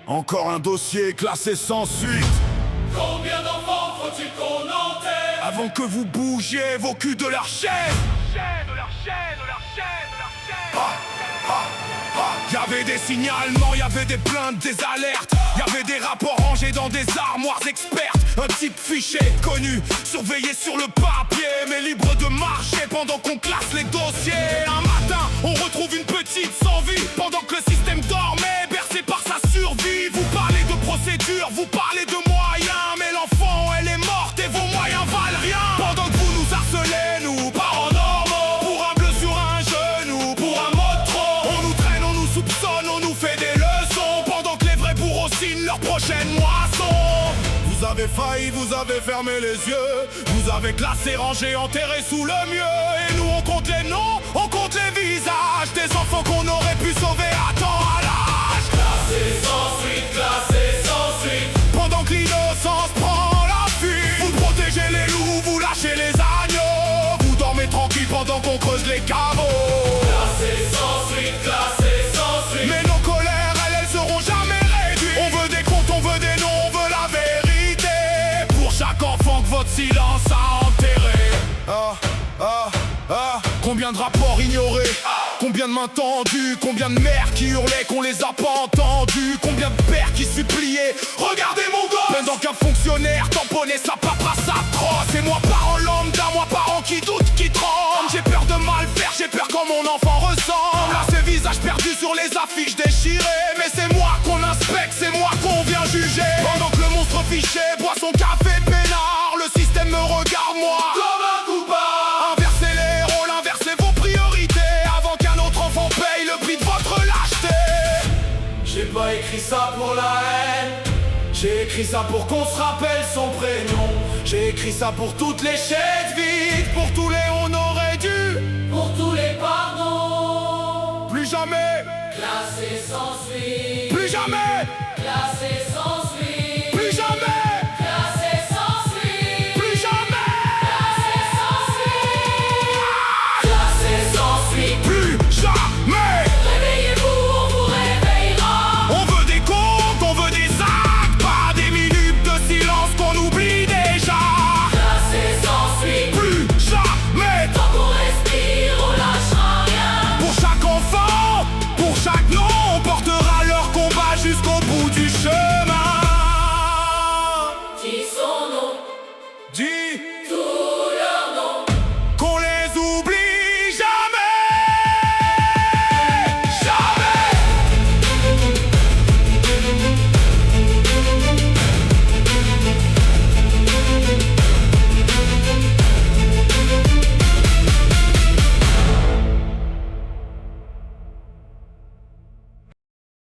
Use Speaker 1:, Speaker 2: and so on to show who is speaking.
Speaker 1: Encore un dossier classé sans suite.
Speaker 2: Combien d'enfants faut-il qu'on enterre
Speaker 1: Avant que vous bougiez vos culs de leur chaîne. Y'avait des signalements, y'avait des plaintes, des alertes. Y'avait des rapports rangés dans des armoires expertes. Un type fiché, connu, surveillé sur le papier, mais libre de marcher pendant qu'on classe les dossiers. Un matin, on retrouve une petite sans vie, pendant que le système dormait, bercé par sa survie. Vous parlez de procédure, vous parlez de moyens, mais l'enfant, elle est morte et vos moyens valent rien. Pendant que vous nous harcelez, nous, parents normaux, pour un bleu sur un genou, pour un mot de trop. On nous traîne, on nous soupçonne, on nous fait des leçons, pendant que les vrais bourreaux signent leur prochaine moisson. Vous avez failli, vous avez fermé les yeux, vous avez classé, rangé, enterré sous le mieux. Et nous on compte les noms, on compte les visages des enfants qu'on aurait pu sauver à temps à l'âge.
Speaker 2: Classé sans suite.
Speaker 1: Pendant que l'innocence prend la fuite, vous protégez les loups, vous lâchez les agneaux. Vous dormez tranquille pendant qu'on creuse les caveaux.
Speaker 2: Classé sans suite.
Speaker 1: Mais nos colères, elles seront jamais réduites. On veut des comptes, on veut des noms, on veut la vérité. Pour chaque enfant que votre silence a enterré. Combien de rapports ignorés, combien de mains tendues, combien de mères qui hurlaient qu'on les a pas entendus, combien de pères qui suppliaient, regardez mon gosse. Pendant qu'un fonctionnaire tamponnait sa paperasse atroce. Et moi parent lambda, moi parent qui doute, qui tremble. J'ai peur de mal faire, j'ai peur quand mon enfant ressemble à ces visages perdus sur les affiches déchirées. Mais c'est moi qu'on inspecte, c'est moi qu'on vient juger. Pendant que le monstre fiché boit son café peinard, le système me regarde moi
Speaker 2: Comme un coupable.
Speaker 1: Inversez les rôles, inversez vos priorités, avant qu'un autre enfant paye le prix de votre lâcheté.
Speaker 2: J'ai pas écrit ça pour la haine,
Speaker 1: J'ai écrit ça pour qu'on se rappelle son prénom. J'ai écrit ça pour toutes les chaises vides, pour tous les on aurait dû.
Speaker 2: pour tous les pardons.
Speaker 1: Plus jamais,
Speaker 2: Classé sans suite.
Speaker 1: plus jamais.
Speaker 2: Classé sans